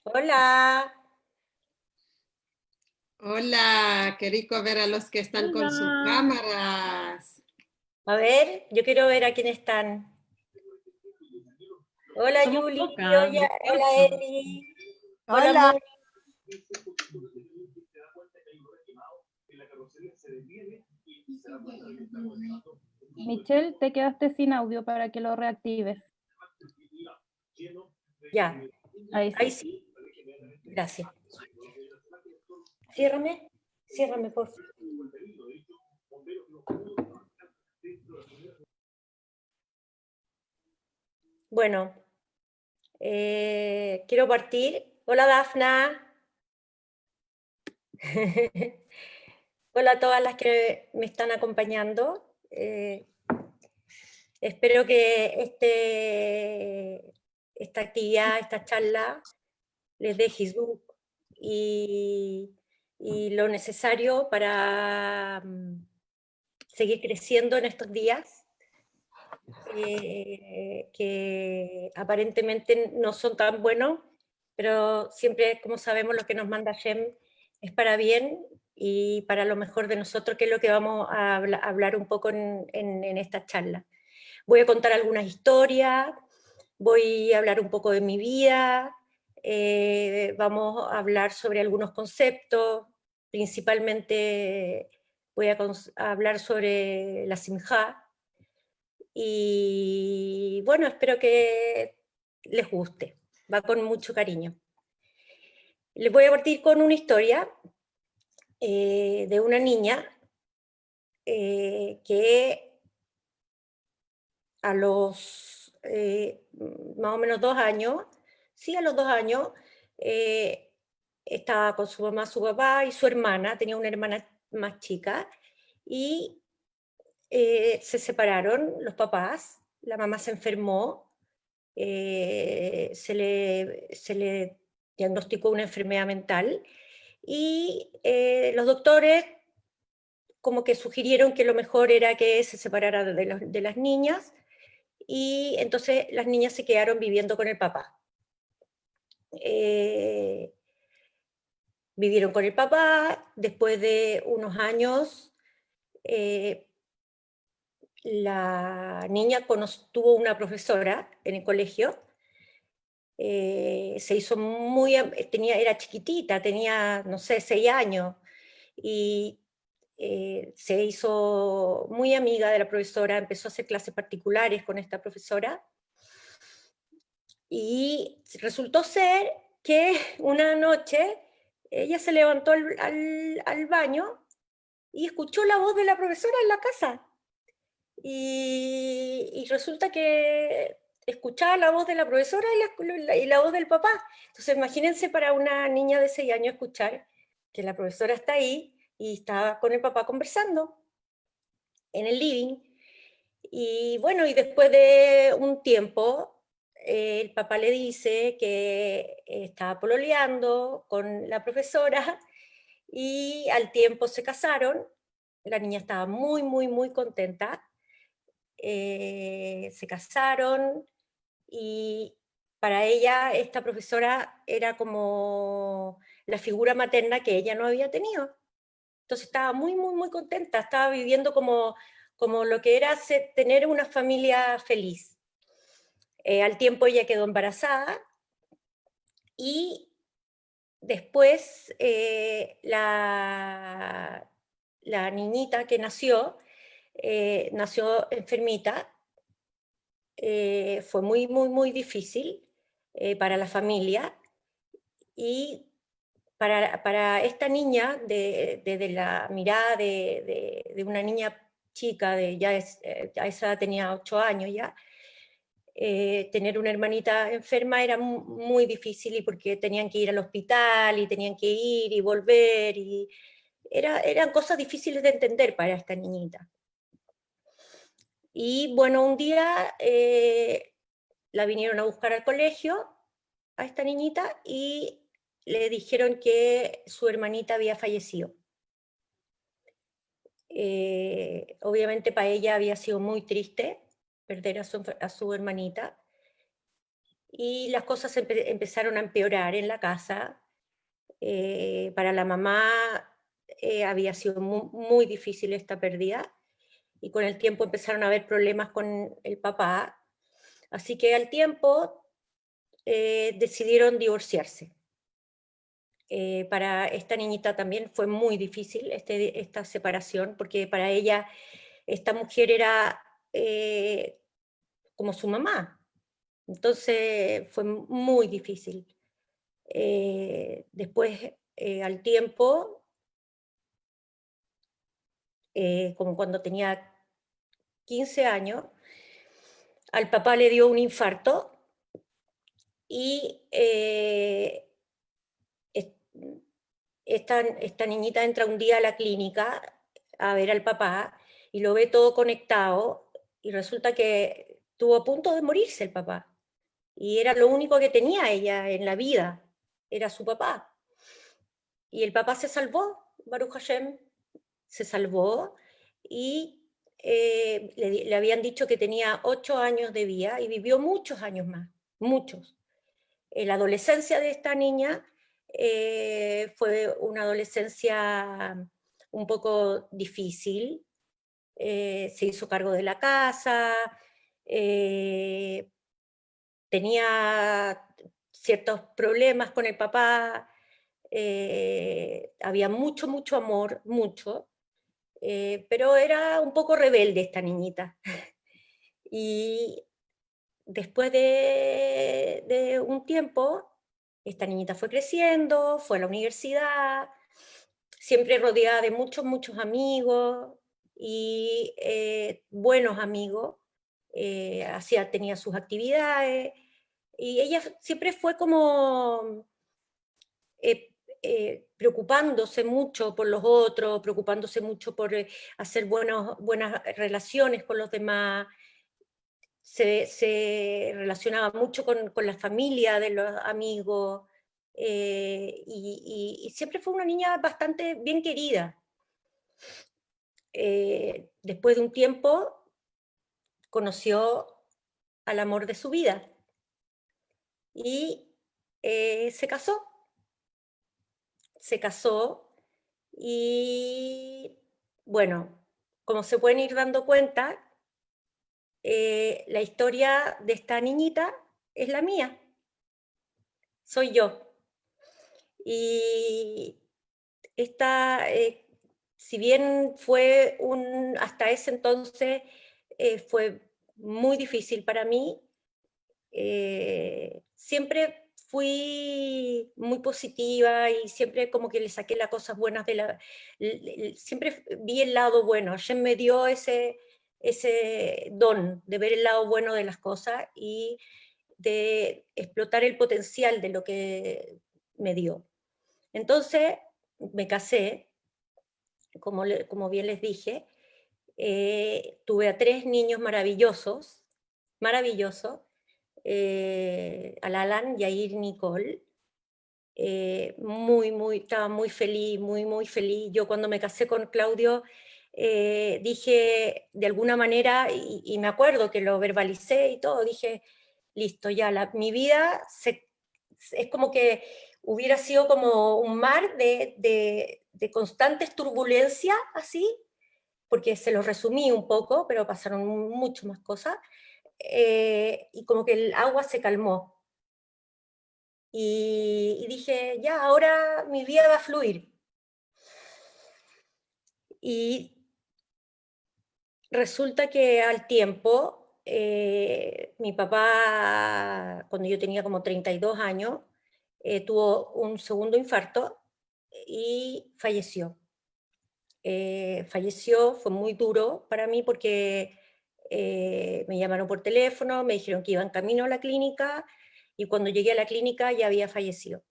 Hola, Hola, qué rico ver a los que están con sus Hola, cámaras. a ver, yo quiero ver a quién están. Hola somos Yuli, pocas, hola 18. Eli, hola Hola, Moni. Michelle, te quedaste sin audio para que lo reactives. Ya, Ahí ahí sí. sí, gracias. Ciérrame por favor. Bueno, quiero partir. Hola Dafna. Hola a todas las que me están acompañando. Espero que esta actividad, esta charla, les dé Hizbuk y lo necesario para seguir creciendo en estos días, que aparentemente no son tan buenos, pero siempre, como sabemos, lo que nos manda Hashem es para bien y para lo mejor de nosotros, que es lo que vamos a hablar un poco en esta charla. Voy a contar algunas historias, voy a hablar un poco de mi vida, vamos a hablar sobre algunos conceptos, principalmente voy a hablar sobre la simjá, y bueno, espero que les guste, va con mucho cariño. Les voy a partir con una historia de una niña que a los más o menos 2 años, sí, a los 2 años, eh, estaba con su mamá, su papá y su hermana, tenía una hermana más chica, y se separaron los papás, la mamá se enfermó, se le diagnosticó una enfermedad mental, y los doctores como que sugirieron que lo mejor era que se separara de las niñas, y entonces las niñas se quedaron viviendo con el papá. Vivieron con el papá, después de unos años la niña tuvo una profesora en el colegio, se hizo era chiquitita, tenía, no sé, 6 años, y se hizo muy amiga de la profesora, empezó a hacer clases particulares con esta profesora, y resultó ser que una noche ella se levantó al baño y escuchó la voz de la profesora en la casa. Y resulta que escuchaba la voz de la profesora y la voz del papá. Entonces imagínense para una niña de 6 años escuchar que la profesora está ahí y está con el papá conversando en el living. Y bueno, y después de un tiempo, el papá le dice que estaba pololeando con la profesora, y al tiempo se casaron. La niña estaba muy, muy, muy contenta. Se casaron, y para ella esta profesora era como la figura materna que ella no había tenido. Entonces estaba muy, muy, muy contenta, estaba viviendo como lo que era tener una familia feliz. Al tiempo ella quedó embarazada, y después la niñita que nació enfermita. Fue muy, muy, muy difícil para la familia, y para esta niña, desde la mirada de una niña chica, ya esa edad tenía 8 años ya, tener una hermanita enferma era muy difícil, y porque tenían que ir al hospital y tenían que ir y volver, y eran cosas difíciles de entender para esta niñita. Y bueno, un día la vinieron a buscar al colegio a esta niñita y le dijeron que su hermanita había fallecido. Obviamente para ella había sido muy triste perder a su hermanita, y las cosas empezaron a empeorar en la casa. Para la mamá había sido muy difícil esta pérdida, y con el tiempo empezaron a haber problemas con el papá, así que al tiempo decidieron divorciarse. Para esta niñita también fue muy difícil esta separación, porque para ella esta mujer era como su mamá, entonces fue muy difícil. Después, al tiempo, como cuando tenía 15 años, al papá le dio un infarto y esta niñita entra un día a la clínica a ver al papá y lo ve todo conectado, y resulta que estuvo a punto de morirse el papá. Y era lo único que tenía ella en la vida, era su papá. Y el papá se salvó, Baruch Hashem, se salvó, y le habían dicho que tenía 8 años de vida y vivió muchos años más, muchos. La adolescencia de esta niña fue una adolescencia un poco difícil. Se hizo cargo de la casa, tenía ciertos problemas con el papá, había mucho, mucho amor, mucho, pero era un poco rebelde esta niñita. Y después de un tiempo, esta niñita fue creciendo, fue a la universidad, siempre rodeada de muchos, muchos amigos, y buenos amigos, tenía sus actividades, y ella siempre fue como preocupándose mucho por los otros, preocupándose mucho por hacer buenas relaciones con los demás. Se relacionaba mucho con la familia de los amigos, y siempre fue una niña bastante bien querida. Después de un tiempo conoció al amor de su vida y se casó. Se casó y, bueno, como se pueden ir dando cuenta, la historia de esta niñita es la mía, soy yo. Y esta, si bien fue hasta ese entonces fue muy difícil para mí, siempre fui muy positiva y siempre como que le saqué las cosas buenas siempre vi el lado bueno. Hashem me dio ese don de ver el lado bueno de las cosas y de explotar el potencial de lo que me dio. Entonces me casé, como bien les dije, tuve a 3 niños maravillosos, maravillosos, al Alan, Yair y Nicole. Estaba muy feliz, muy feliz. Yo cuando me casé con Claudio dije, de alguna manera, y me acuerdo que lo verbalicé y todo, dije, listo, ya, mi vida es como que hubiera sido como un mar de constantes turbulencias, así, porque se lo resumí un poco, pero pasaron mucho más cosas, y como que el agua se calmó. Y dije, ya, ahora mi vida va a fluir. Y resulta que al tiempo, mi papá, cuando yo tenía como 32 años, tuvo un segundo infarto y falleció. Falleció, fue muy duro para mí porque me llamaron por teléfono, me dijeron que iban camino a la clínica, y cuando llegué a la clínica ya había fallecido.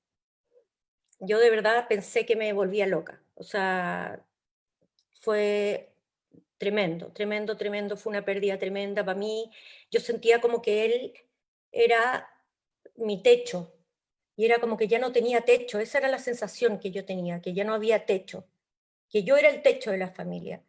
Yo de verdad pensé que me volvía loca, o sea, fue tremendo, tremendo, tremendo, fue una pérdida tremenda para mí. Yo sentía como que él era mi techo, y era como que ya no tenía techo, esa era la sensación que yo tenía, que ya no había techo, que yo era el techo de la familia.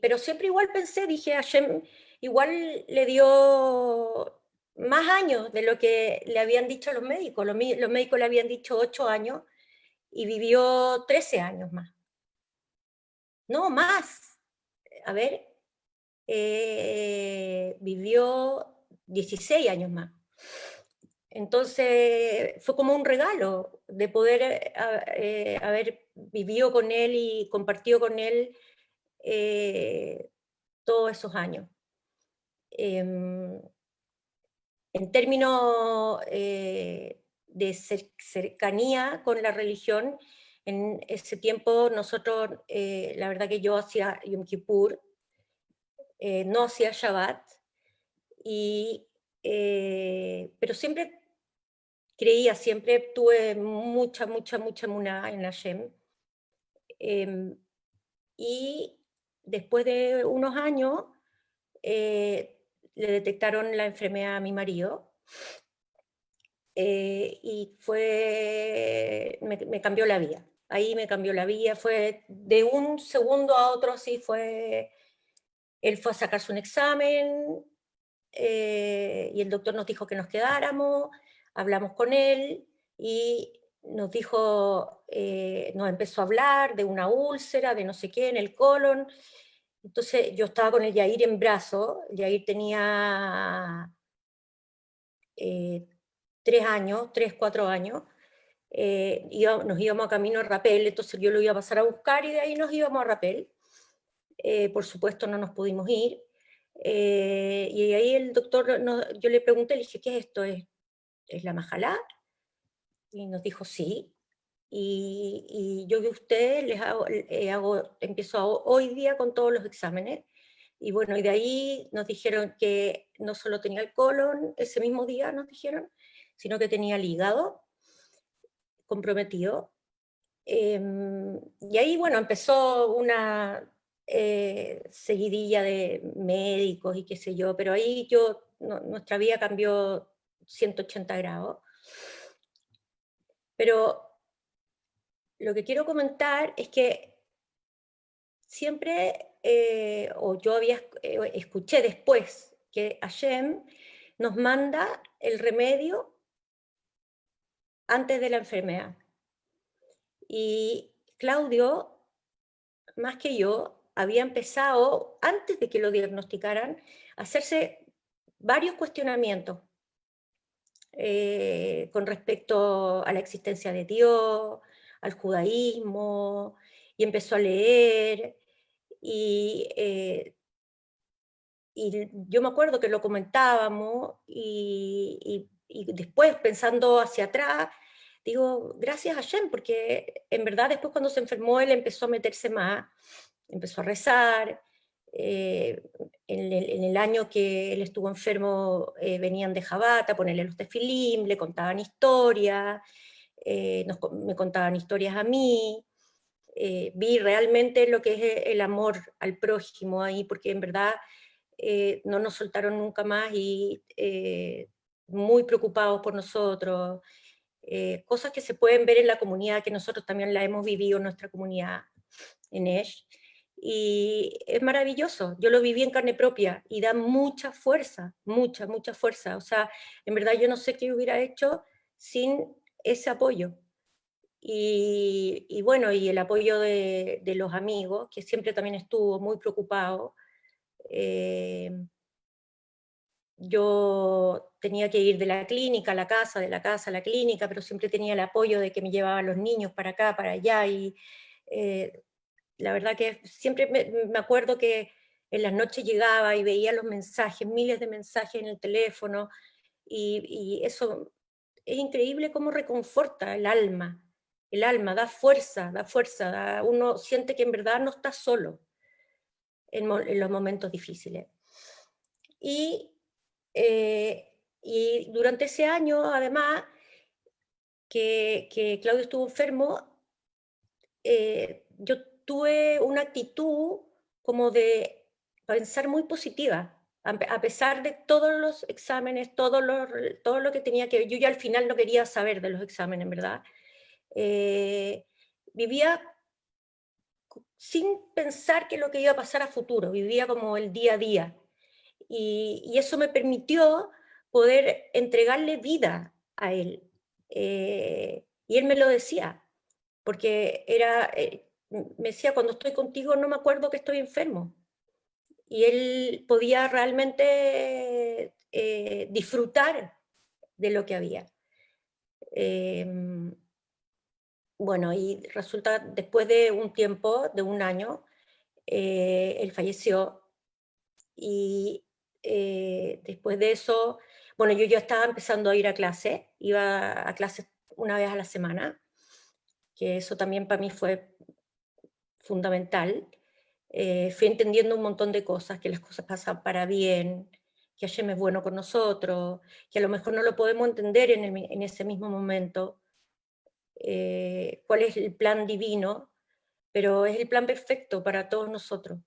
Pero siempre igual pensé, dije, Hashem igual le dio más años de lo que le habían dicho los médicos. Los médicos le habían dicho 8 años y vivió 13 años más. No, más. A ver, vivió 16 años más. Entonces fue como un regalo de poder haber vivido con él y compartido con él todos esos años. En términos de cercanía con la religión, en ese tiempo nosotros, la verdad que yo hacía Yom Kippur, no hacía Shabbat, pero siempre creía, siempre tuve mucha emuná en Hashem. Y después de unos años le detectaron la enfermedad a mi marido y me cambió la vida. Ahí me cambió la vida, fue de un segundo a otro, así fue. Él fue a sacarse un examen y el doctor nos dijo que nos quedáramos, hablamos con él y nos dijo, nos empezó a hablar de una úlcera, de no sé qué, en el colon. Entonces yo estaba con el Yair en brazo, el Yair tenía 3 años, 3, 4 años, nos íbamos a camino a Rapel, entonces yo lo iba a pasar a buscar y de ahí nos íbamos a Rapel. Por supuesto no nos pudimos ir, y ahí el doctor, yo le pregunté, le dije, ¿qué es esto? ¿Es la majalá? Y nos dijo, sí. Y yo que ustedes empiezo hoy día con todos los exámenes. Y bueno, y de ahí nos dijeron que no solo tenía el colon, ese mismo día nos dijeron, sino que tenía el hígado comprometido. Y ahí, bueno, empezó una seguidilla de médicos y qué sé yo, pero ahí nuestra vida cambió 180 grados. Pero lo que quiero comentar es que siempre, o yo escuché después, que Hashem nos manda el remedio antes de la enfermedad. Y Claudio, más que yo, había empezado, antes de que lo diagnosticaran, a hacerse varios cuestionamientos con respecto a la existencia de Dios, al judaísmo, y empezó a leer, y yo me acuerdo que lo comentábamos, y después, pensando hacia atrás, digo, gracias a Hashem, porque en verdad después cuando se enfermó él empezó a meterse más, empezó a rezar. En el año que él estuvo enfermo venían de Jabat a ponerle los tefilim, le contaban historias, me contaban historias a mí. Vi realmente lo que es el amor al prójimo ahí, porque en verdad no nos soltaron nunca más y muy preocupados por nosotros. Cosas que se pueden ver en la comunidad, que nosotros también la hemos vivido en nuestra comunidad, en ESH, y es maravilloso, yo lo viví en carne propia, y da mucha fuerza, mucha fuerza, o sea, en verdad yo no sé qué hubiera hecho sin ese apoyo, y bueno, y el apoyo de los amigos, que siempre también estuvo muy preocupado. Yo tenía que ir de la clínica a la casa, de la casa a la clínica, pero siempre tenía el apoyo de que me llevaban los niños para acá, para allá, y la verdad que siempre me acuerdo que en las noches llegaba y veía los mensajes, miles de mensajes en el teléfono, y eso es increíble cómo reconforta el alma, da fuerza, uno siente que en verdad no está solo en los momentos difíciles. Y durante ese año, además, que Claudio estuvo enfermo, yo tuve una actitud como de pensar muy positiva, a pesar de todos los exámenes, todo lo que tenía que ver. Yo ya al final no quería saber de los exámenes, ¿verdad? Vivía sin pensar que lo que iba a pasar a futuro, vivía como el día a día. y eso me permitió poder entregarle vida a él. Y él me lo decía, porque me decía, cuando estoy contigo no me acuerdo que estoy enfermo. Y él podía realmente disfrutar de lo que había. Bueno, y resulta, después de un tiempo, de un año, él falleció, y después de eso, bueno, yo ya estaba empezando a ir a clase, iba a clases una vez a la semana, que eso también para mí fue fundamental. Fui entendiendo un montón de cosas, que las cosas pasan para bien, que Hashem es bueno con nosotros, que a lo mejor no lo podemos entender en ese mismo momento, cuál es el plan divino, pero es el plan perfecto para todos nosotros,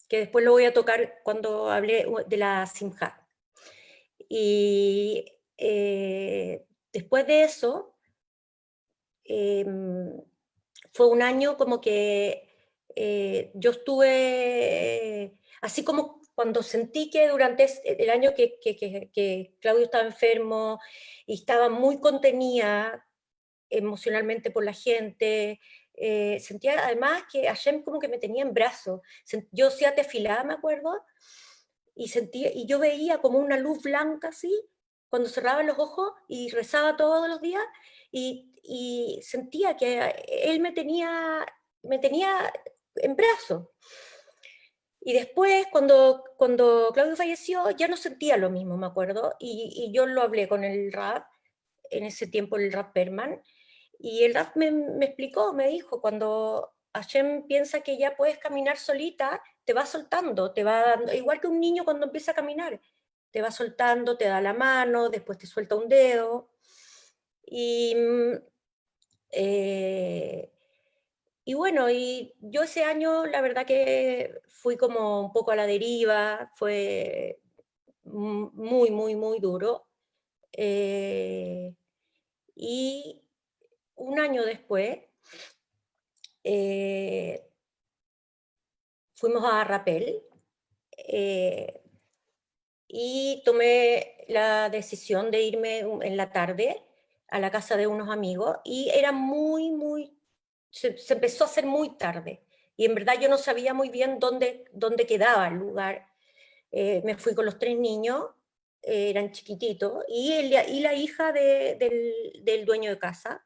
que después lo voy a tocar cuando hable de la Simjá. Y después de eso, fue un año como que yo estuve, así como cuando sentí que durante el año que Claudio estaba enfermo y estaba muy contenida emocionalmente por la gente, sentía además que Hashem como que me tenía en brazos. Yo hacía tefilá, me acuerdo, y yo veía como una luz blanca así, cuando cerraba los ojos y rezaba todos los días, y sentía que él me tenía en brazos. Y después, cuando Claudio falleció, ya no sentía lo mismo, me acuerdo, y yo lo hablé con el Rab, en ese tiempo el Rab Perman, y el Rab me explicó, me dijo, cuando Hashem piensa que ya puedes caminar solita, te va soltando, te va dando, igual que un niño cuando empieza a caminar, te va soltando, te da la mano, después te suelta un dedo, y, eh, y bueno, y yo ese año la verdad que fui como un poco a la deriva, fue muy, muy, muy duro. eh, y un año después, eh, fuimos a Rapel, eh, y tomé la decisión de irme en la tarde a la casa de unos amigos, y era muy, muy, se empezó a hacer muy tarde, y en verdad yo no sabía muy bien dónde quedaba el lugar. Me fui con los 3 niños, eran chiquititos, y la hija del dueño de casa.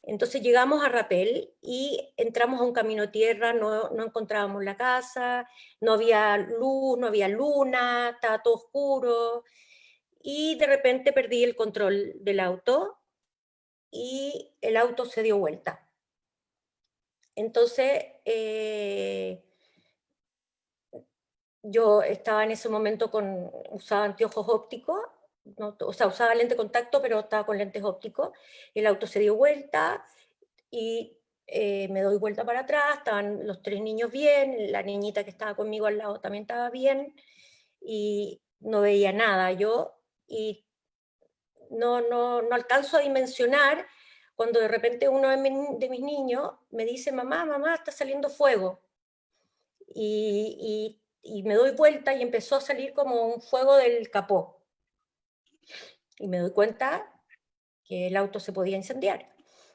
Entonces llegamos a Rapel y entramos a un camino tierra, no encontrábamos la casa, no había luz, no había luna, estaba todo oscuro, y de repente perdí el control del auto y el auto se dio vuelta. Entonces yo estaba en ese momento usaba anteojos ópticos, no, o sea, usaba lente de contacto, pero estaba con lentes ópticos, el auto se dio vuelta, y me doy vuelta para atrás, estaban los 3 niños bien, la niñita que estaba conmigo al lado también estaba bien, y no veía nada yo, y no alcanzo a dimensionar cuando de repente uno de mis niños me dice, mamá, mamá, está saliendo fuego, y me doy vuelta y empezó a salir como un fuego del capó, y me doy cuenta que el auto se podía incendiar.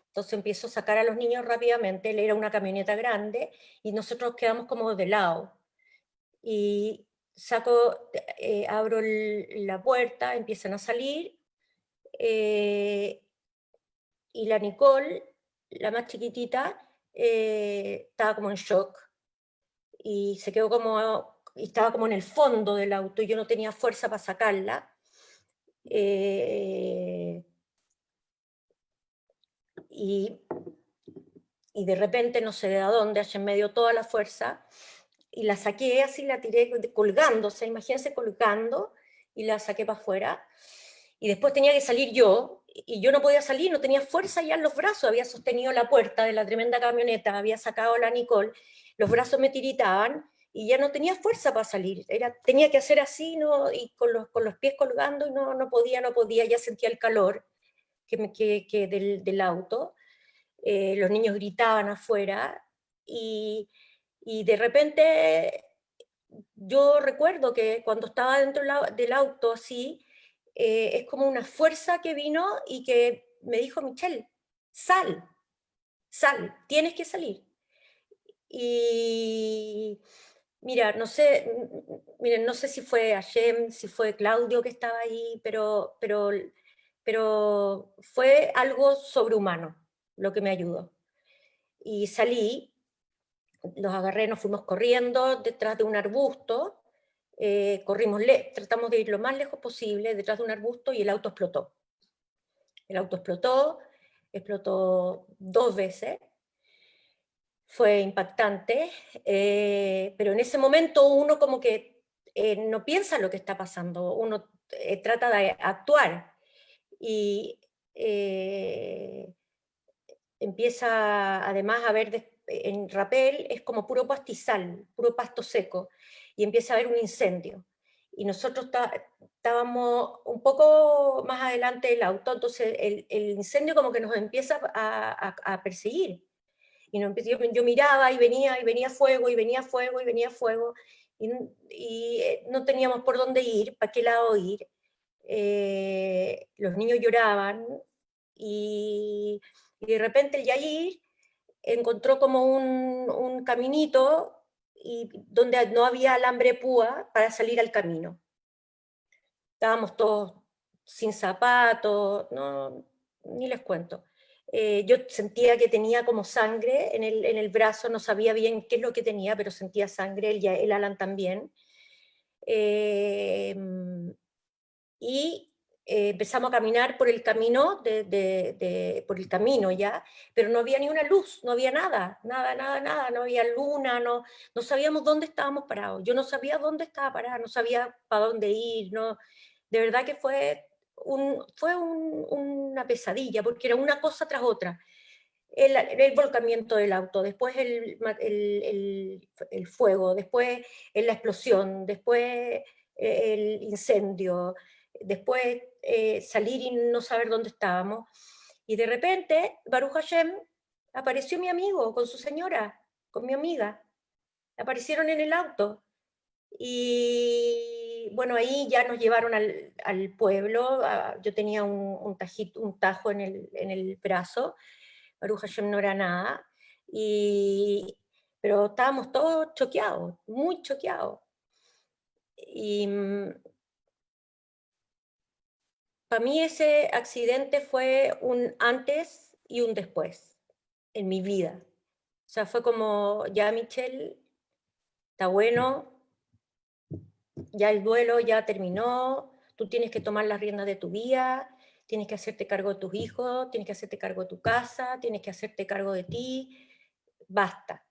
Entonces empiezo a sacar a los niños rápidamente, él era una camioneta grande, y nosotros quedamos como de lado. Y abro la puerta, empiezan a salir, y la Nicole, la más chiquitita, estaba como en shock, y estaba como en el fondo del auto, y yo no tenía fuerza para sacarla. Eh, y, y de repente, no sé de dónde, allá me dio toda la fuerza, y la saqué así, la tiré colgando, o sea, imagínense colgando, y la saqué para afuera, y después tenía que salir yo, y yo no podía salir, no tenía fuerza ya en los brazos, había sostenido la puerta de la tremenda camioneta, había sacado a la Nicole, los brazos me tiritaban, y ya no tenía fuerza para salir, tenía que hacer así, ¿no? Y con los pies colgando, y no podía, ya sentía el calor del auto, los niños gritaban afuera, y de repente yo recuerdo que cuando estaba dentro del auto así, es como una fuerza que vino y que me dijo, Michelle, sal, sal, tienes que salir. Y mira, no sé, miren, no sé si fue Hashem, si fue Claudio que estaba ahí, pero fue algo sobrehumano lo que me ayudó. Y salí, los agarré, nos fuimos corriendo detrás de un arbusto, tratamos de ir lo más lejos posible detrás de un arbusto y el auto explotó. El auto explotó 2 veces, fue impactante, pero en ese momento uno como que no piensa lo que está pasando, uno trata de actuar y empieza además a ver, en Rapel es como puro pastizal, puro pasto seco, y empieza a haber un incendio. Y nosotros estábamos un poco más adelante del auto, entonces el incendio como que nos empieza a perseguir. Y yo miraba y venía fuego, y venía fuego, y venía fuego, y no teníamos por dónde ir, para qué lado ir. Los niños lloraban, y de repente el Yair encontró como un caminito y donde no había alambre púa para salir al camino. Estábamos todos sin zapatos, no, ni les cuento. Yo sentía que tenía como sangre en el brazo, no sabía bien qué es lo que tenía, pero sentía sangre, el Alan también. Eh, y empezamos a caminar por el camino, por el camino ya, pero no había ni una luz, no había nada, nada, nada, nada, no había luna, no sabíamos dónde estábamos parados, yo no sabía dónde estaba parada, no sabía para dónde ir, no, de verdad que una pesadilla, porque era una cosa tras otra. El volcamiento del auto, después el fuego, después la explosión, después el incendio, después salir y no saber dónde estábamos. Y de repente, Baruch Hashem, apareció mi amigo con su señora, con mi amiga. Aparecieron en el auto. Y bueno, ahí ya nos llevaron al pueblo. Yo tenía un tajo en el brazo. Baruch Hashem no era nada. Pero estábamos todos choqueados, muy choqueados. Y para mí ese accidente fue un antes y un después en mi vida. O sea, fue como, ya Michelle, está bueno, ya el duelo ya terminó, tú tienes que tomar las riendas de tu vida, tienes que hacerte cargo de tus hijos, tienes que hacerte cargo de tu casa, tienes que hacerte cargo de ti, basta.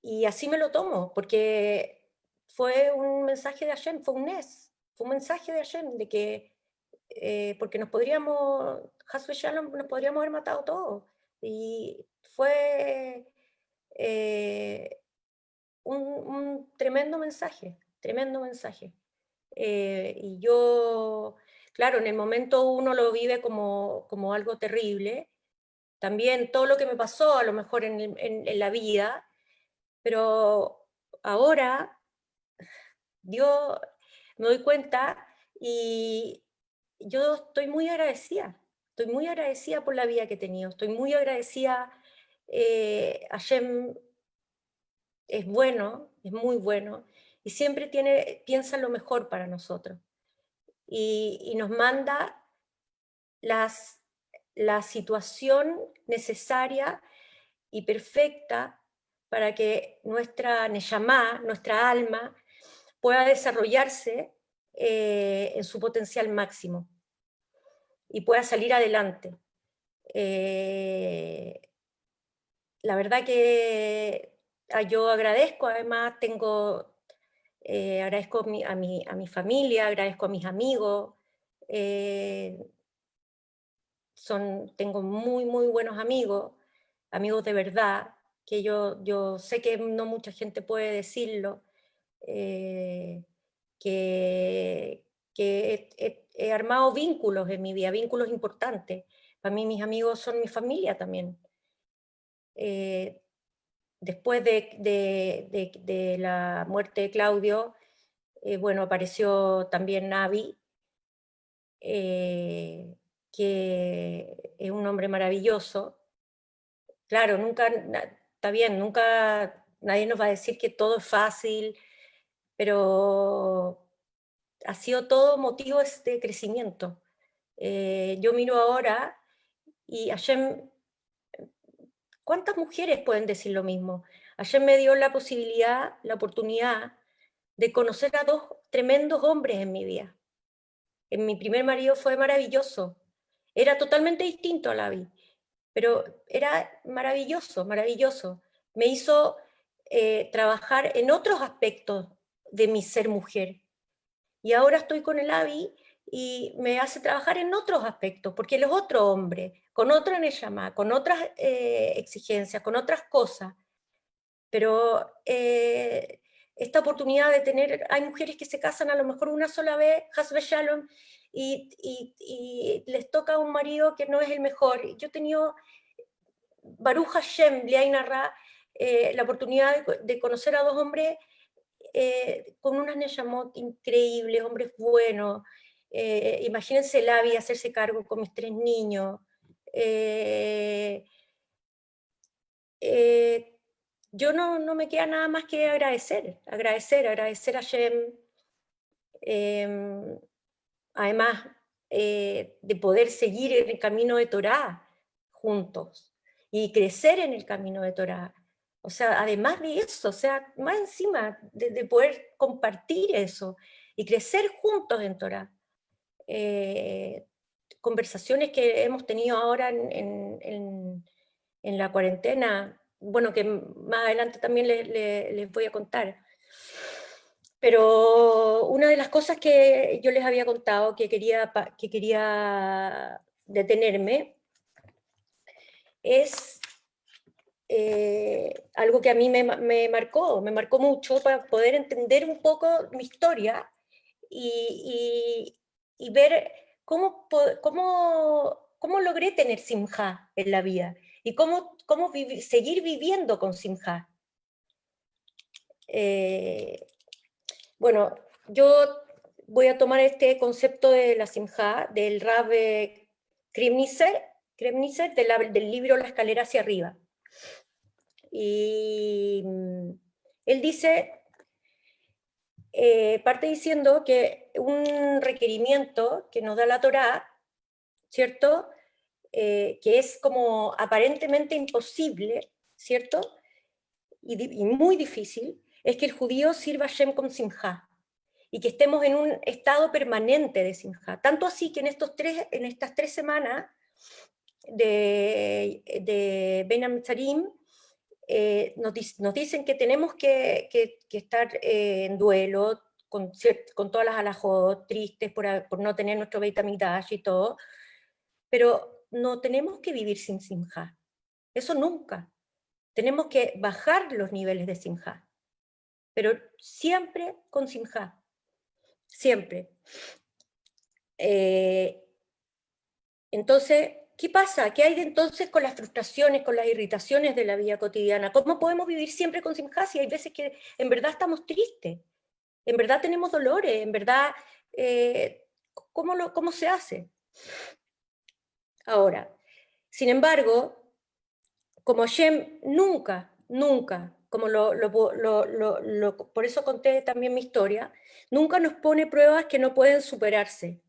Y así me lo tomo, porque fue un mensaje de Hashem, fue un fue un mensaje de Hashem, de que, porque nos podríamos, Hasbe Shalom, nos podríamos haber matado todos. Y fue un tremendo mensaje, tremendo mensaje. Y yo, claro, en el momento uno lo vive como algo terrible, también todo lo que me pasó a lo mejor en la vida, pero ahora yo me doy cuenta y yo estoy muy agradecida por la vida que he tenido, estoy muy agradecida, Hashem es bueno, es muy bueno, y siempre piensa lo mejor para nosotros, y nos manda la situación necesaria y perfecta para que nuestra Neshama, nuestra alma, pueda desarrollarse en su potencial máximo y pueda salir adelante. La verdad que yo agradezco, además agradezco a mi familia, agradezco a mis amigos, tengo muy, muy buenos amigos, amigos de verdad, que yo sé que no mucha gente puede decirlo, que, he armado vínculos en mi vida, vínculos importantes. Para mí mis amigos son mi familia también. después de la muerte de Claudio, bueno, apareció también Navi, que es un hombre maravilloso. Claro, está bien, nunca nadie nos va a decir que todo es fácil, pero ha sido todo motivo de crecimiento. Yo miro ahora y Hashem, ¿cuántas mujeres pueden decir lo mismo? Hashem me dio la posibilidad, la oportunidad de conocer a dos tremendos hombres en mi vida. En mi primer marido fue maravilloso, era totalmente distinto a Lavi, pero era maravilloso, maravilloso. Me hizo trabajar en otros aspectos de mi ser mujer. Y ahora estoy con el Avi y me hace trabajar en otros aspectos, porque él es otro hombre, con otra neshama, con otras exigencias, con otras cosas. Pero esta oportunidad de tener, hay mujeres que se casan a lo mejor una sola vez, Hasbe Shalom, y les toca a un marido que no es el mejor. Yo he tenido, Baruch Hashem, Liaina Ra, la oportunidad de conocer a dos hombres con unas Neshamot increíbles, hombres buenos. Imagínense el Avi hacerse cargo con mis 3 niños. Yo no me queda nada más que agradecer a Shem. Además de poder seguir en el camino de Torá juntos y crecer en el camino de Torá. O sea, además de eso, o sea, más encima de poder compartir eso y crecer juntos en Torá. Conversaciones que hemos tenido ahora en la cuarentena, bueno, que más adelante también les voy a contar. Pero una de las cosas que yo les había contado que quería detenerme es algo que a mí me marcó mucho para poder entender un poco mi historia y ver cómo logré tener simja en la vida y cómo seguir viviendo con simja. Bueno, yo voy a tomar este concepto de la simja del Rav Kremnitzer del libro La escalera hacia arriba. Y él dice, parte diciendo que un requerimiento que nos da la Torá, ¿cierto? Que es como aparentemente imposible, ¿cierto? Y muy difícil, es que el judío sirva a Hashem con simja y que estemos en un estado permanente de simja. Tanto así que en estas 3 semanas de Ben Amitzarim, nos dicen que tenemos que estar en duelo con todas las alajot tristes por no tener nuestro Beit HaMikdash y todo, pero no tenemos que vivir sin simja. Eso nunca. Tenemos que bajar los niveles de simja, pero siempre con simja. Siempre. Entonces, ¿qué pasa? ¿Qué hay entonces con las frustraciones, con las irritaciones de la vida cotidiana? ¿Cómo podemos vivir siempre con simja si hay veces que en verdad estamos tristes? En verdad tenemos dolores, en verdad, ¿cómo se hace? Ahora, sin embargo, como Hashem nunca, como por eso conté también mi historia, nunca nos pone pruebas que no pueden superarse.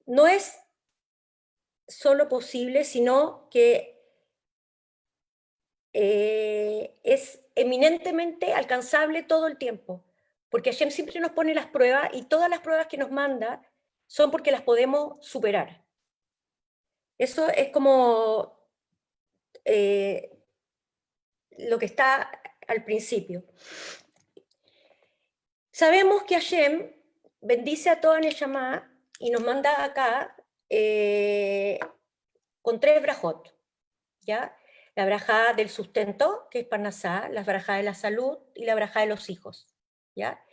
No es solo posible, sino que es eminentemente alcanzable todo el tiempo, porque Hashem siempre nos pone las pruebas y todas las pruebas que nos manda son porque las podemos superar. Eso es como lo que está al principio. Sabemos que Hashem bendice a toda Neshama y nos manda acá con 3 brajot, ¿ya? La braja del sustento, que es Parnasá, la braja de la salud y la braja de los hijos, ¿ya?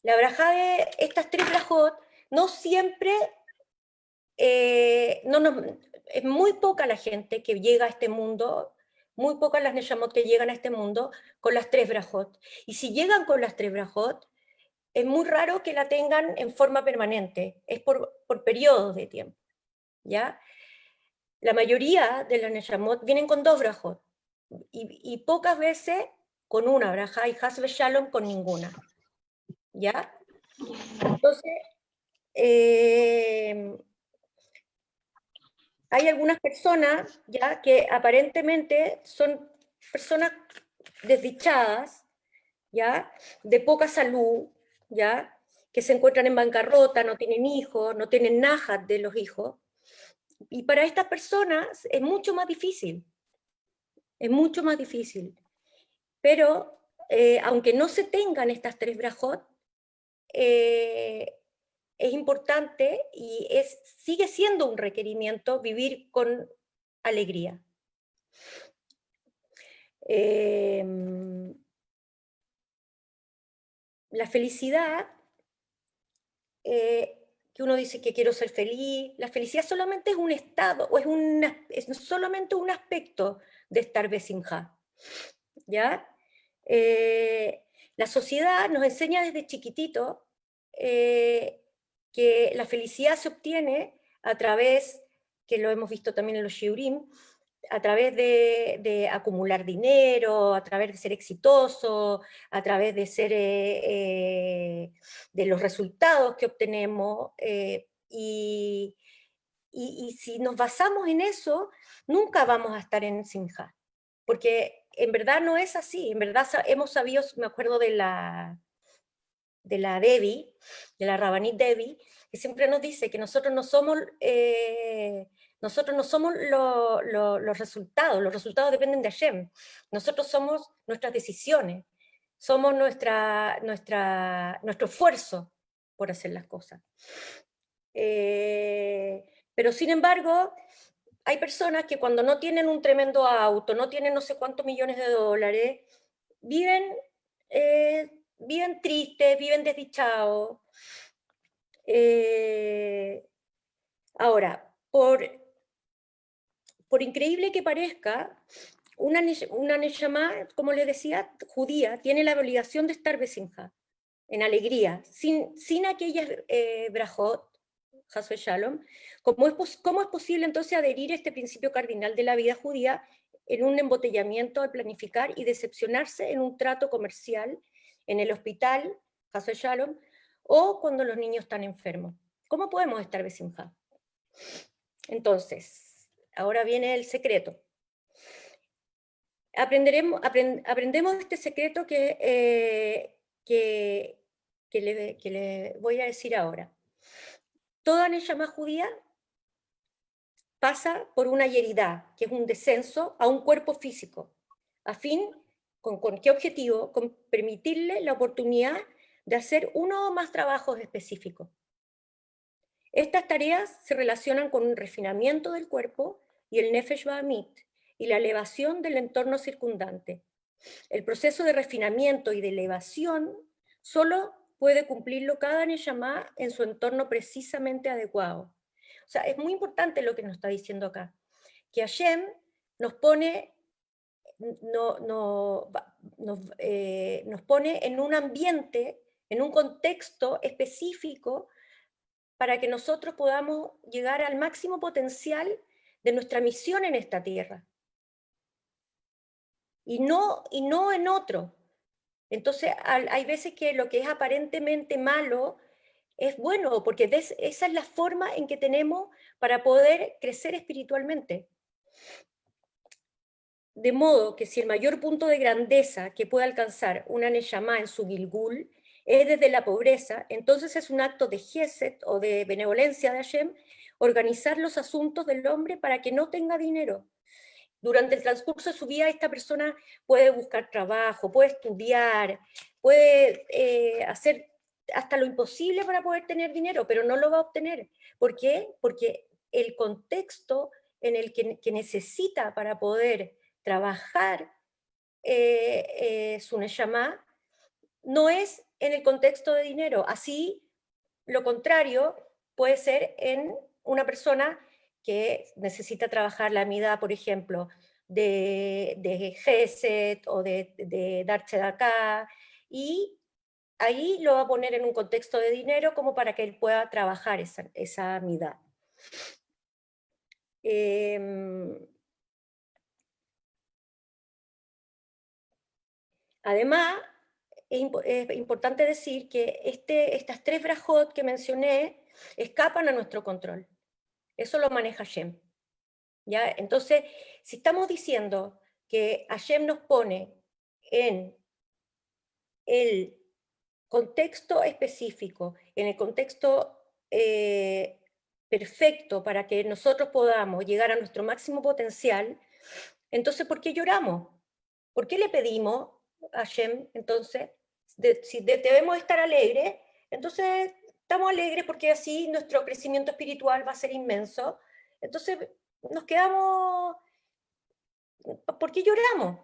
La braja de estas 3 brajot no siempre, es muy poca la gente que llega a este mundo, muy pocas las Neshamot que llegan a este mundo con las 3 brajot. Y si llegan con las 3 brajot, es muy raro que la tengan en forma permanente, es por periodos de tiempo, ¿ya? La mayoría de las Neshamot vienen con 2 brajot, y pocas veces con una braja, y Haz Shalom con ninguna, ¿ya? Entonces, hay algunas personas ya que aparentemente son personas desdichadas, ya, de poca salud, ya, que se encuentran en bancarrota, no tienen hijos, no tienen najas de los hijos, y para estas personas es mucho más difícil, pero aunque no se tengan estas 3 brajot, es importante y sigue siendo un requerimiento vivir con alegría. La felicidad, que uno dice que quiero ser feliz, la felicidad solamente es un estado, o es solamente un aspecto de estar besinja, ¿ya? La sociedad nos enseña desde chiquitito que la felicidad se obtiene a través, que lo hemos visto también en los shiurim, a través de acumular dinero, a través de ser exitoso, a través de ser de los resultados que obtenemos, y si nos basamos en eso, nunca vamos a estar en simja, porque en verdad no es así. En verdad hemos sabido, me acuerdo de la Devi, de la Rabbanit Devi, que siempre nos dice que nosotros no somos los resultados dependen de Hashem, nosotros somos nuestras decisiones, somos nuestro esfuerzo por hacer las cosas. Pero sin embargo, hay personas que cuando no tienen un tremendo auto, no tienen no sé cuántos millones de dólares, viven tristes, viven desdichados. Ahora, por increíble que parezca, una Neshama, como les decía, judía, tiene la obligación de estar besinja, en alegría, sin aquellas brajot, Haz Shalom. ¿Cómo es posible entonces adherir a este principio cardinal de la vida judía en un embotellamiento al planificar y decepcionarse en un trato comercial, en el hospital, Haz Shalom, o cuando los niños están enfermos? ¿Cómo podemos estar besimja? Entonces, ahora viene el secreto. Aprendemos este secreto que le voy a decir ahora. Toda Neshama judía pasa por una yeridá, que es un descenso a un cuerpo físico. ¿Con qué objetivo? Con permitirle la oportunidad de hacer uno o más trabajos específicos. Estas tareas se relacionan con un refinamiento del cuerpo y el nefesh ba'amit, y la elevación del entorno circundante. El proceso de refinamiento y de elevación solo puede cumplirlo cada neshama en su entorno precisamente adecuado. O sea, es muy importante lo que nos está diciendo acá, que Hashem nos pone, nos pone en un ambiente, en un contexto específico para que nosotros podamos llegar al máximo potencial de nuestra misión en esta tierra. Y no en otro. Entonces, hay veces que lo que es aparentemente malo es bueno, porque esa es la forma en que tenemos para poder crecer espiritualmente. De modo que si el mayor punto de grandeza que puede alcanzar una Neshama en su Gilgul es desde la pobreza, entonces es un acto de Gesed o de benevolencia de Hashem organizar los asuntos del hombre para que no tenga dinero. Durante el transcurso de su vida esta persona puede buscar trabajo, puede estudiar, puede hacer hasta lo imposible para poder tener dinero, pero no lo va a obtener. ¿Por qué? Porque el contexto en el que necesita para poder trabajar su neshama no es en el contexto de dinero. Así, lo contrario puede ser en una persona que necesita trabajar la amida, por ejemplo, de Gesed o de Dar Tzedakah, y ahí lo va a poner en un contexto de dinero como para que él pueda trabajar esa midá. Además, es importante decir que estas 3 brajot que mencioné escapan a nuestro control. Eso lo maneja Hashem. ¿Ya? Entonces, si estamos diciendo que Hashem nos pone en el contexto específico, en el contexto perfecto para que nosotros podamos llegar a nuestro máximo potencial, entonces, ¿por qué lloramos? ¿Por qué le pedimos a Hashem, entonces, si debemos estar alegres, entonces estamos alegres porque así nuestro crecimiento espiritual va a ser inmenso? Entonces, nos quedamos, ¿por qué lloramos?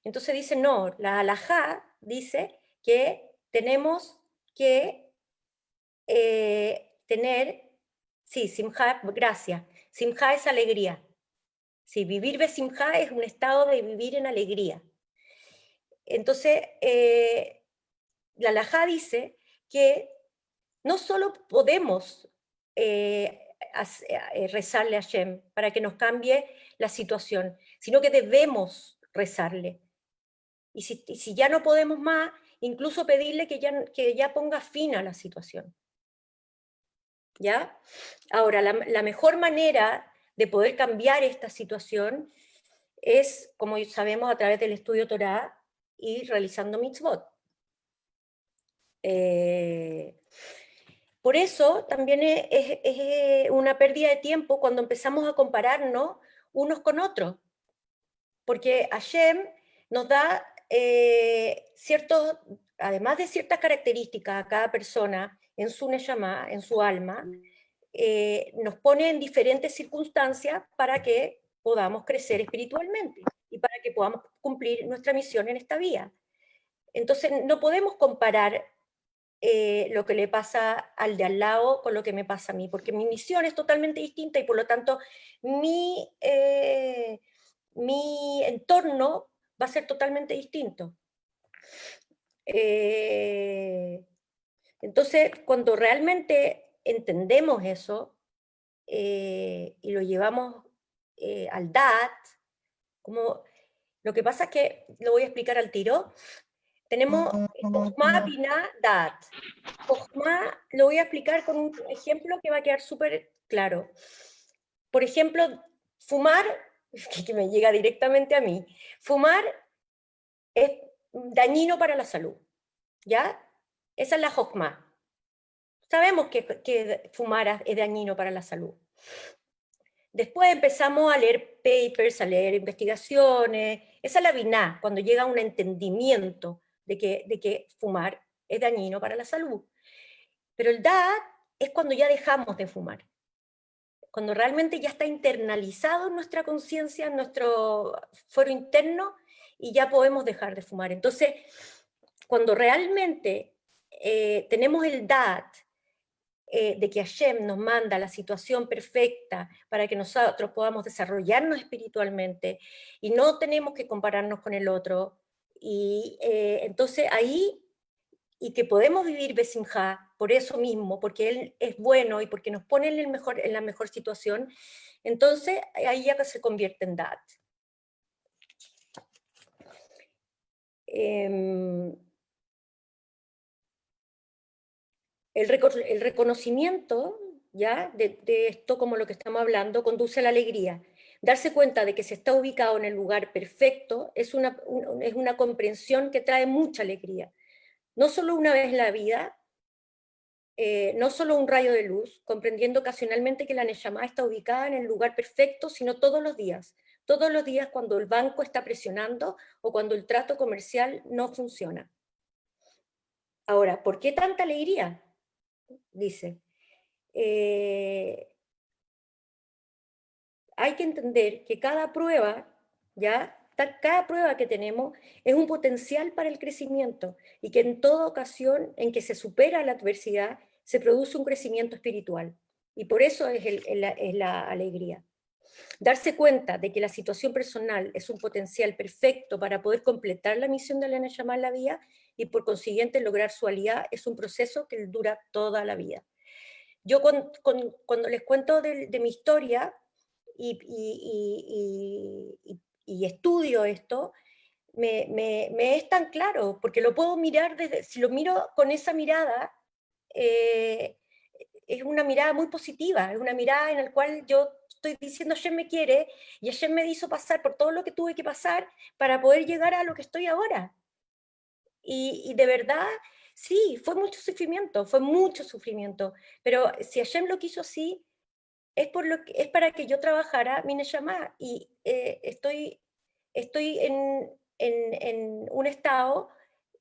Entonces dice, no, la halajá dice que tenemos que tener, sí, simjá, gracias, simjá es alegría. Sí, vivir besimjá es un estado de vivir en alegría. Entonces, la halajá dice que no solo podemos rezarle a Hashem para que nos cambie la situación, sino que debemos rezarle. Y si ya no podemos más, incluso pedirle que ya ponga fin a la situación. ¿Ya? Ahora, la mejor manera de poder cambiar esta situación es, como sabemos, a través del estudio Torah y realizando mitzvot. Por eso también es una pérdida de tiempo cuando empezamos a compararnos unos con otros, porque Hashem nos da además de ciertas características a cada persona en su neshama, en su alma, nos pone en diferentes circunstancias para que podamos crecer espiritualmente y para que podamos cumplir nuestra misión en esta vida. Entonces no podemos comparar lo que le pasa al de al lado con lo que me pasa a mí, porque mi misión es totalmente distinta y por lo tanto mi entorno va a ser totalmente distinto. Entonces, cuando realmente entendemos eso y lo llevamos al DAT, como, lo que pasa es que, lo voy a explicar al tiro, tenemos Jochma, Binah, Dat. Jochma lo voy a explicar con un ejemplo que va a quedar súper claro. Por ejemplo, fumar, que me llega directamente a mí, fumar es dañino para la salud, ¿ya? Esa es la Jochma. Sabemos que fumar es dañino para la salud. Después empezamos a leer papers, a leer investigaciones. Esa es la Binah, cuando llega a un entendimiento de que fumar es dañino para la salud. Pero el Dat es cuando ya dejamos de fumar. Cuando realmente ya está internalizado en nuestra conciencia, en nuestro fuero interno, y ya podemos dejar de fumar. Entonces, cuando realmente tenemos el Dat, de que Hashem nos manda la situación perfecta para que nosotros podamos desarrollarnos espiritualmente y no tenemos que compararnos con el otro, y entonces ahí, y que podemos vivir besimjá por eso mismo, porque Él es bueno y porque nos pone en la mejor situación, entonces ahí ya se convierte en Dat. El reconocimiento, ¿ya?, de esto, como lo que estamos hablando, conduce a la alegría. Darse cuenta de que se está ubicado en el lugar perfecto es una comprensión que trae mucha alegría. No solo una vez en la vida, no solo un rayo de luz, comprendiendo ocasionalmente que la Neshama está ubicada en el lugar perfecto, sino todos los días cuando el banco está presionando o cuando el trato comercial no funciona. Ahora, ¿por qué tanta alegría? Dice, hay que entender que cada prueba, ¿ya? Cada prueba que tenemos es un potencial para el crecimiento y que en toda ocasión en que se supera la adversidad se produce un crecimiento espiritual. Y por eso es la alegría. darse cuenta de que la situación personal es un potencial perfecto para poder completar la misión de la Neshama en la vida, y por consiguiente lograr su aliyá es un proceso que dura toda la vida. Yo cuando les cuento de mi historia y, y estudio esto, me es tan claro, porque lo puedo mirar desde, si lo miro con esa mirada, es una mirada muy positiva, es una mirada en la cual yo estoy diciendo Hashem me quiere, y Hashem me hizo pasar por todo lo que tuve que pasar para poder llegar a lo que estoy ahora. Y de verdad, sí, fue mucho sufrimiento, pero si Hashem lo quiso así, es para que yo trabajara mi Neshama, y estoy en un estado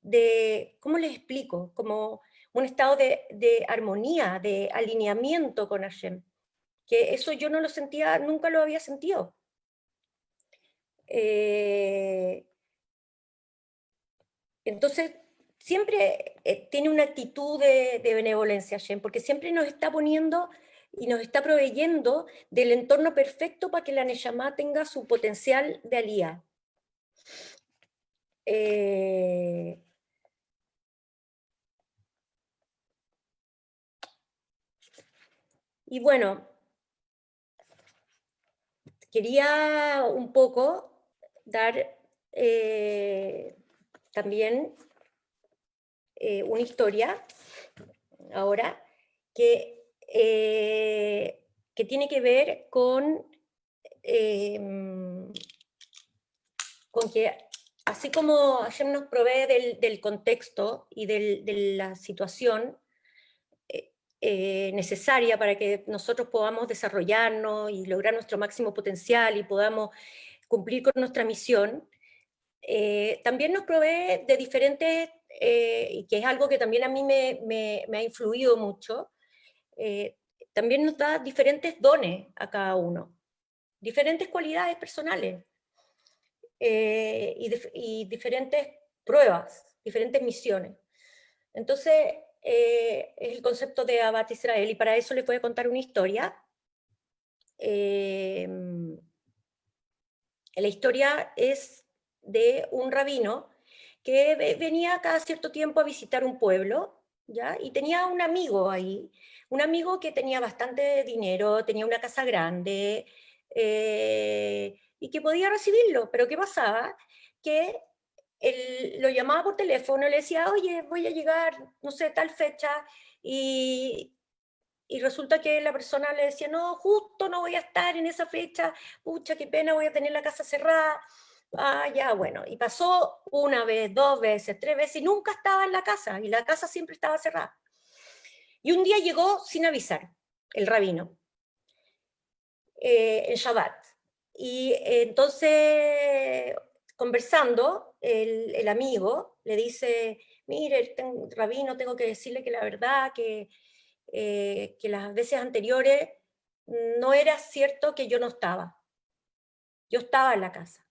de, ¿cómo les explico? Como un estado de armonía, de alineamiento con Hashem, que eso yo no lo sentía, nunca lo había sentido. Entonces, siempre tiene una actitud de benevolencia Hashem, porque siempre nos está poniendo y nos está proveyendo del entorno perfecto para que la Neshama tenga su potencial de alía. Y bueno, quería un poco dar también una historia ahora que tiene que ver con que así como Hashem nos provee del contexto y de la situación necesaria para que nosotros podamos desarrollarnos y lograr nuestro máximo potencial y podamos cumplir con nuestra misión, también nos provee de diferentes, y que es algo que también a mí me ha influido mucho, también nos da diferentes dones a cada uno, diferentes cualidades personales, y diferentes pruebas, diferentes misiones. Entonces, es el concepto de Abat Israel, y para eso les voy a contar una historia. La historia es de un rabino que venía cada cierto tiempo a visitar un pueblo, ¿ya? Y tenía un amigo ahí, un amigo que tenía bastante dinero, tenía una casa grande, y que podía recibirlo, pero ¿qué pasaba? Que él lo llamaba por teléfono, le decía, oye, voy a llegar, no sé, tal fecha, y, y resulta que la persona le decía, no, justo no voy a estar en esa fecha, pucha, qué pena, voy a tener la casa cerrada. Ah, ya, bueno, y pasó una vez, dos veces, tres veces, y nunca estaba en la casa, y la casa siempre estaba cerrada. Y un día llegó sin avisar, el rabino, en Shabbat. Y entonces, conversando, el amigo le dice, mire, rabino, tengo que decirle que la verdad, que las veces anteriores no era cierto que yo no estaba. Yo estaba en la casa.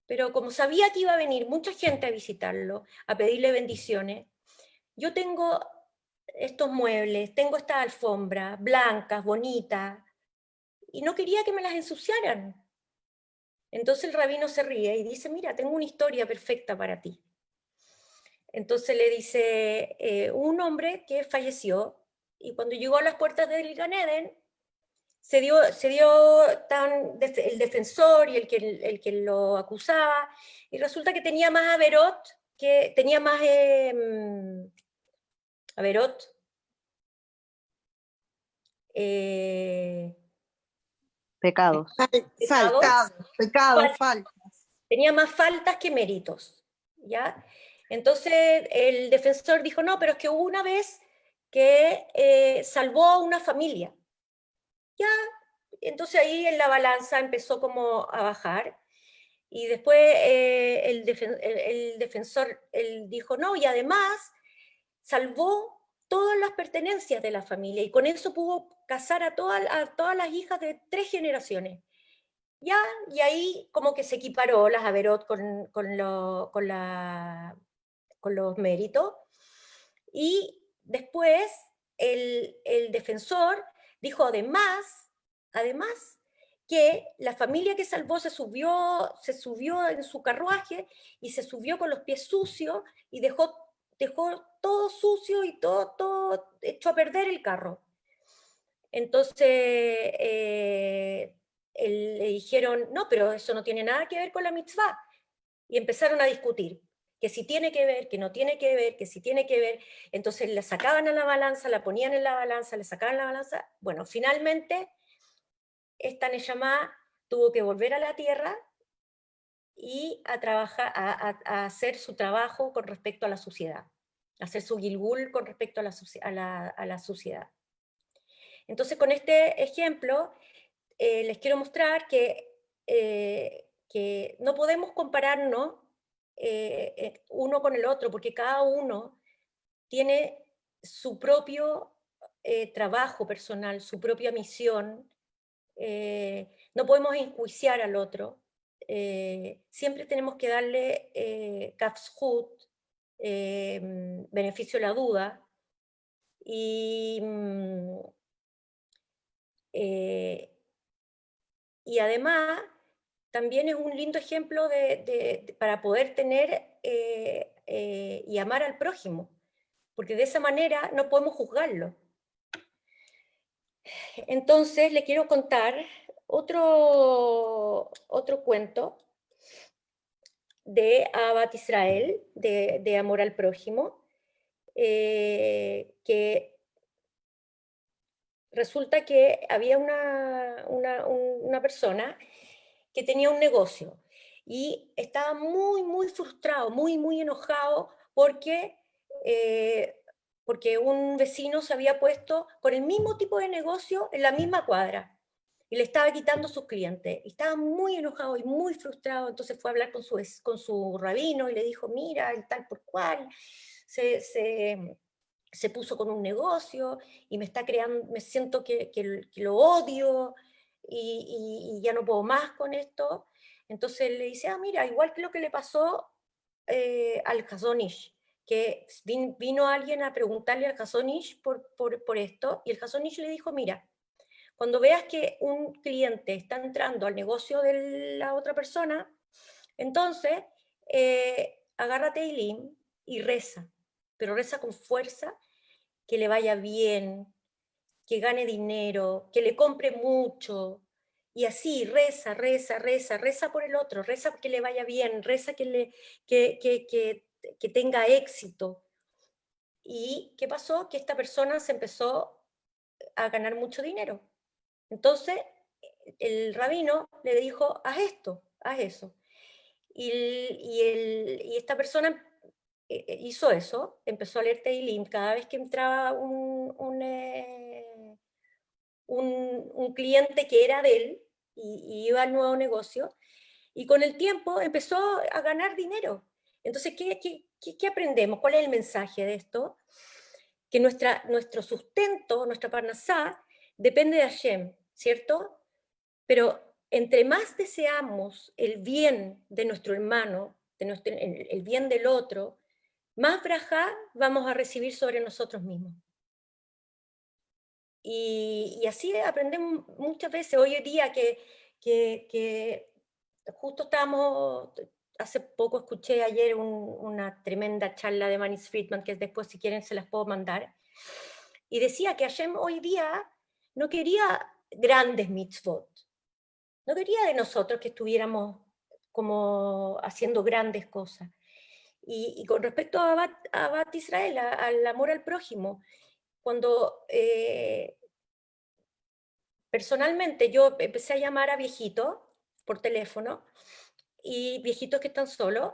Pero como sabía que iba a venir mucha gente a visitarlo, a pedirle bendiciones, yo tengo estos muebles, tengo estas alfombras blancas, bonitas, y no quería que me las ensuciaran. Entonces el rabino se ríe y dice, mira, tengo una historia perfecta para ti. Entonces le dice, un hombre que falleció, y cuando llegó a las puertas del Gan Eden, se dio el defensor y el que lo acusaba, y resulta que tenía más averot, que tenía más averot, Pecados. pecados, Pecado, falta. tenía más faltas que méritos, ¿ya? Entonces el defensor dijo, no, pero es que hubo una vez que salvó a una familia, ¿ya? Entonces ahí en la balanza empezó como a bajar, y después el defensor dijo, no, y además salvó todas las pertenencias de la familia, y con eso pudo casar a todas las hijas de 3 generaciones. Ya, y ahí como que se equiparó las Averot con los méritos, y después el defensor dijo además que la familia que salvó se subió en su carruaje y se subió con los pies sucios y dejó todo sucio y todo hecho a perder el carro. Entonces le dijeron, no, pero eso no tiene nada que ver con la mitzvah. Y empezaron a discutir, que si tiene que ver, que no tiene que ver, que si tiene que ver. Entonces la sacaban a la balanza, la ponían en la balanza, le sacaban la balanza. Bueno, finalmente esta Neyamá tuvo que volver a la tierra y a trabajar, a hacer su trabajo con respecto a la sociedad, a hacer su gilgul con respecto a la sociedad. Entonces, con este ejemplo, les quiero mostrar que no podemos compararnos uno con el otro, porque cada uno tiene su propio trabajo personal, su propia misión. No podemos enjuiciar al otro. Siempre tenemos que darle kafshut, beneficio de la duda, y, y además también es un lindo ejemplo para poder tener y amar al prójimo, porque de esa manera no podemos juzgarlo. Entonces le quiero contar otro cuento de Ahavat Israel, de amor al prójimo, que resulta que había una persona que tenía un negocio y estaba muy frustrado, muy enojado porque un vecino se había puesto con el mismo tipo de negocio en la misma cuadra y le estaba quitando sus clientes. Y estaba muy enojado y muy frustrado, entonces fue a hablar con su rabino y le dijo, mira, el tal por cual se puso con un negocio y me siento que lo odio y ya no puedo más con esto. Entonces le dice, mira, igual que lo que le pasó al Hasonish, que vino alguien a preguntarle al Hasonish por esto, y el Hasonish le dijo, mira, cuando veas que un cliente está entrando al negocio de la otra persona, entonces agárrate Eilim y reza, pero reza con fuerza, que le vaya bien, que gane dinero, que le compre mucho, y así reza por el otro, reza que le vaya bien, reza que tenga éxito. ¿Y qué pasó? Que esta persona se empezó a ganar mucho dinero. Entonces, el rabino le dijo, haz esto, haz eso. Y esta persona hizo eso, empezó a leer Teilim cada vez que entraba un cliente que era de él y iba al nuevo negocio, y con el tiempo empezó a ganar dinero. Entonces, ¿qué aprendemos? ¿Cuál es el mensaje de esto? Que nuestro sustento, nuestra parnasá, depende de Hashem, ¿cierto? Pero entre más deseamos el bien de nuestro hermano, el bien del otro, más brajá vamos a recibir sobre nosotros mismos. Y así aprendemos muchas veces. Hoy en día que justo hace poco escuché ayer una tremenda charla de Manis Friedman, que después si quieren se las puedo mandar, y decía que Hashem hoy día no quería grandes mitzvot, no quería de nosotros que estuviéramos como haciendo grandes cosas. Y con respecto a Bat Israel, al amor al prójimo, cuando personalmente yo empecé a llamar a viejitos por teléfono, y viejitos que están solos,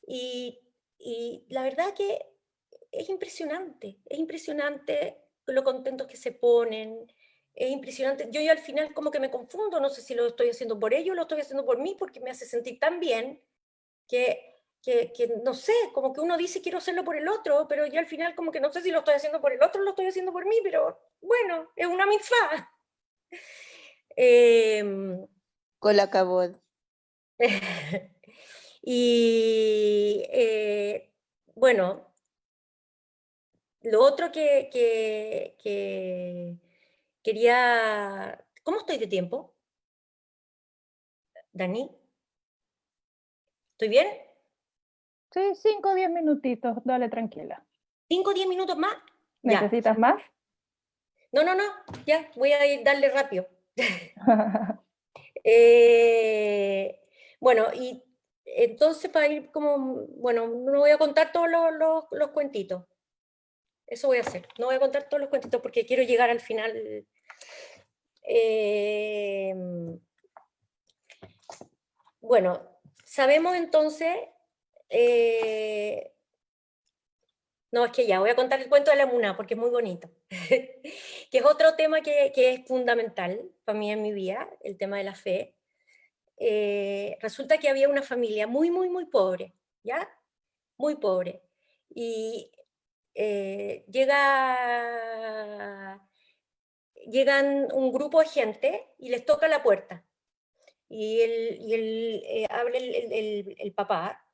y, y la verdad que es impresionante lo contentos que se ponen, es impresionante. Yo al final como que me confundo, no sé si lo estoy haciendo por ellos o lo estoy haciendo por mí, porque me hace sentir tan bien que no sé, como que uno dice quiero hacerlo por el otro, pero yo al final como que no sé si lo estoy haciendo por el otro o lo estoy haciendo por mí, pero bueno, es una mitzvah. Con la cabot. Y bueno, lo otro que quería... ¿Cómo estoy de tiempo? Dani, ¿estoy bien? Sí, 5 o 10 minutitos, dale tranquila. ¿5 o 10 minutos más? Ya. ¿Necesitas más? No, ya, voy a darle rápido. Eh, bueno, y entonces para ir como, bueno, no voy a contar todos los cuentitos. Eso voy a hacer. No voy a contar todos los cuentitos porque quiero llegar al final. Eh, bueno, sabemos entonces, no, es que ya, voy a contar el cuento de la Muna porque es muy bonito, que es otro tema que es fundamental para mí en mi vida, el tema de la fe. Resulta que había una familia muy pobre, ¿ya? Muy pobre. Y llegan un grupo de gente y les toca la puerta. Habla el papá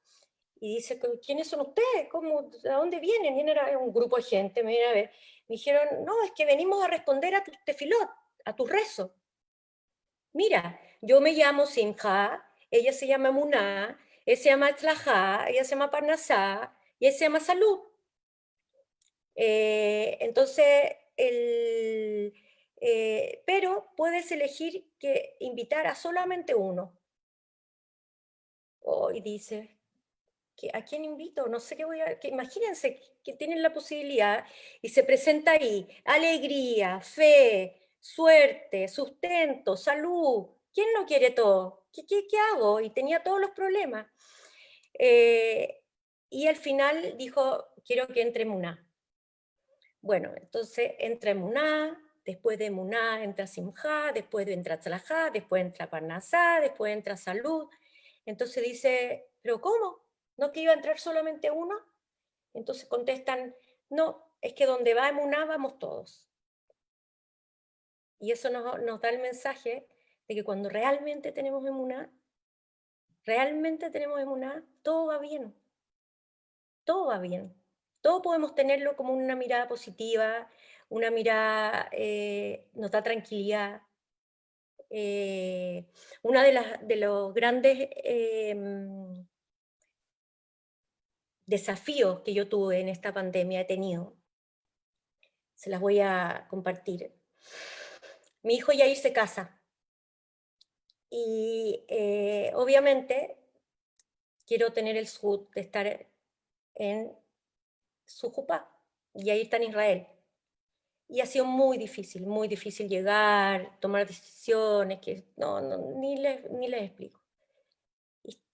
y dice, ¿quiénes son ustedes? ¿Cómo, ¿a dónde vienen? Y era un grupo de gente, me vienen a ver. Me dijeron, no, es que venimos a responder a tu tefilot, a tu rezo. Mira, yo me llamo Simha, ella se llama Muná, él se llama Tzlajá, ella se llama Parnasá, y él se llama Salud. Entonces, pero puedes elegir que invitar a solamente uno. Y dice, ¿a quién invito? No sé qué voy a... imagínense que tienen la posibilidad y se presenta ahí alegría, fe, suerte, sustento, salud. ¿Quién no quiere todo? ¿Qué hago? Y tenía todos los problemas. Y al final dijo, quiero que entre Muná. Bueno, entonces entra Muná, después de Muná entra Simjá, después entra Tzalajá, después entra Parnasá, después entra Salud. Entonces dice, ¿pero cómo? ¿No que iba a entrar solamente uno? Entonces contestan, no, es que donde va Muná vamos todos. Y eso nos da el mensaje de que cuando realmente tenemos emuná, todo va bien. Todo va bien. Todo podemos tenerlo como una mirada positiva, una mirada nos da tranquilidad. Una de los grandes desafíos que yo tuve en esta pandemia, he tenido, se las voy a compartir. Mi hijo Yair se casa y obviamente quiero tener el sud de estar en su jupá. Yair está en Israel. Y ha sido muy difícil llegar, tomar decisiones, que ni les explico.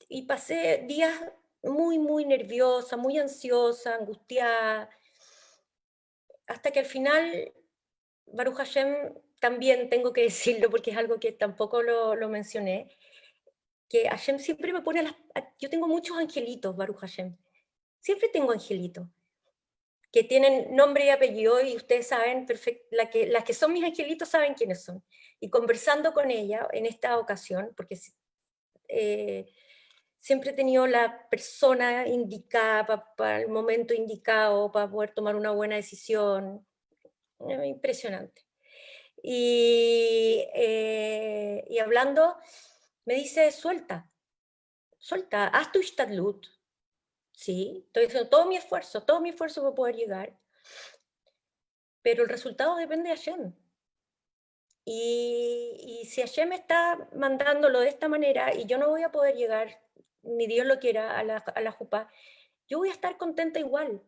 Y pasé días muy nerviosa, muy ansiosa, angustiada, hasta que al final, Baruch Hashem, también tengo que decirlo porque es algo que tampoco lo mencioné, que Hashem siempre me pone yo tengo muchos angelitos, Baruch Hashem, siempre tengo angelitos, que tienen nombre y apellido y ustedes saben, las que son mis angelitos saben quiénes son. Y conversando con ella en esta ocasión, porque siempre he tenido la persona indicada para el momento indicado, para poder tomar una buena decisión, impresionante. Y hablando, me dice, suelta, haz tu ishtadlut. Sí, estoy haciendo todo mi esfuerzo para poder llegar, pero el resultado depende de Hashem. Y si Hashem está mandándolo de esta manera y yo no voy a poder llegar, ni Dios lo quiera, a la jupá, yo voy a estar contenta igual.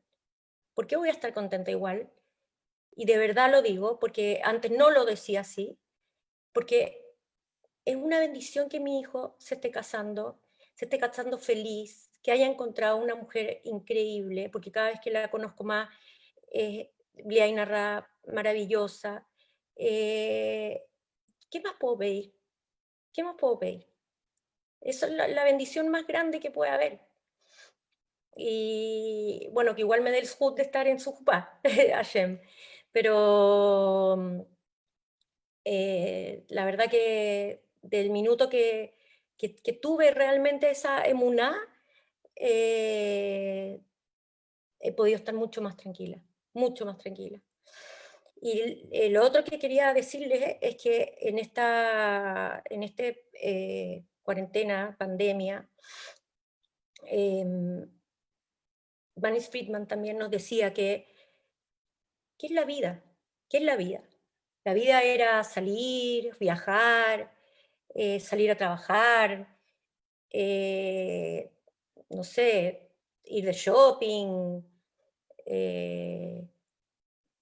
¿Por qué voy a estar contenta igual? Y de verdad lo digo, porque antes no lo decía así, porque es una bendición que mi hijo se esté casando feliz, que haya encontrado una mujer increíble, porque cada vez que la conozco más, Bliaina Ra, maravillosa. ¿Qué más puedo pedir? ¿Qué más puedo pedir? Esa es la bendición más grande que puede haber. Y bueno, que igual me dé el zhut de estar en su jupá, Hashem. Pero la verdad que del minuto que tuve realmente esa emuná, he podido estar mucho más tranquila, mucho más tranquila. Y lo otro que quería decirles es que en este cuarentena, pandemia. Manis Friedman también nos decía que, ¿qué es la vida? ¿Qué es la vida? La vida era salir, viajar, salir a trabajar, no sé, ir de shopping,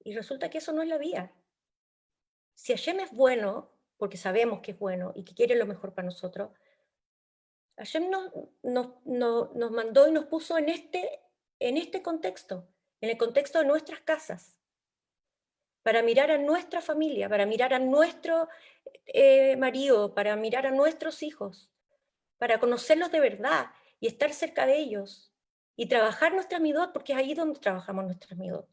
y resulta que eso no es la vida. Si Hashem es bueno, porque sabemos que es bueno y que quiere lo mejor para nosotros, Hashem nos mandó y nos puso en este contexto, en el contexto de nuestras casas, para mirar a nuestra familia, para mirar a nuestro marido, para mirar a nuestros hijos, para conocerlos de verdad y estar cerca de ellos y trabajar nuestra midot, porque es ahí donde trabajamos nuestra midot.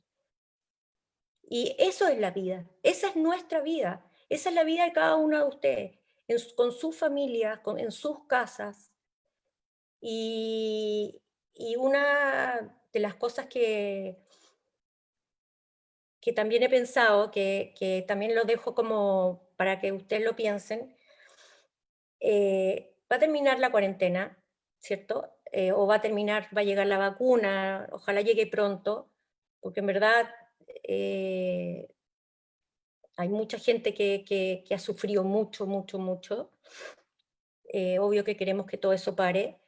Y eso es la vida, esa es nuestra vida, esa es la vida de cada uno de ustedes, con su familia, en sus casas. Y una de las cosas que también he pensado, que también lo dejo como para que ustedes lo piensen, va a terminar la cuarentena, ¿cierto? O va a llegar la vacuna, ojalá llegue pronto, porque en verdad hay mucha gente que ha sufrido mucho, mucho, mucho. Obvio que queremos que todo eso pare.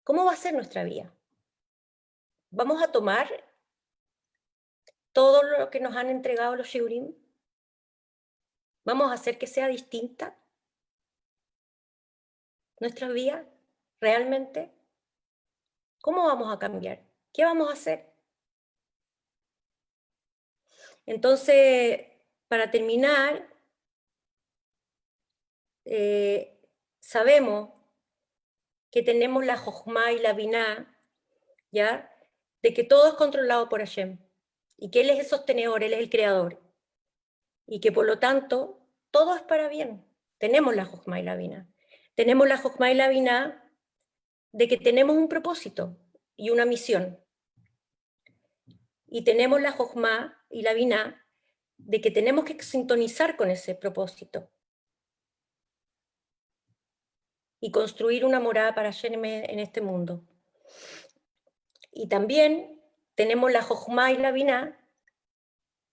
¿Cómo va a ser nuestra vida? ¿Vamos a tomar todo lo que nos han entregado los shiurim? ¿Vamos a hacer que sea distinta nuestra vida realmente? ¿Cómo vamos a cambiar? ¿Qué vamos a hacer? Entonces, para terminar, sabemos que tenemos la Jochma y la Biná, ¿ya? De que todo es controlado por Hashem, y que Él es el sostenedor, Él es el creador, y que por lo tanto, todo es para bien. Tenemos la Jochma y la Biná. Tenemos la Jochma y la Biná de que tenemos un propósito y una misión. Y tenemos la Jochma y la Biná de que tenemos que sintonizar con ese propósito y construir una morada para Hashem en este mundo. Y también tenemos la Jochma y la Biná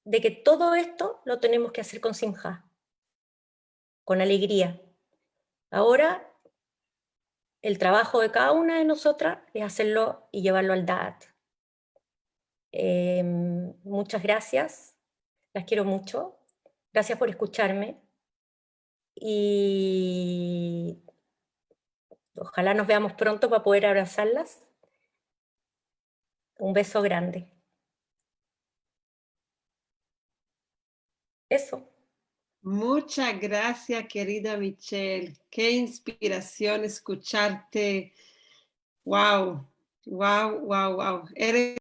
de que todo esto lo tenemos que hacer con simja, con alegría. Ahora, el trabajo de cada una de nosotras es hacerlo y llevarlo al Da'at. Muchas gracias, las quiero mucho, gracias por escucharme y ojalá nos veamos pronto para poder abrazarlas. Un beso grande. Eso. Muchas gracias, querida Michelle. Qué inspiración escucharte. Wow, wow, wow, wow. Eres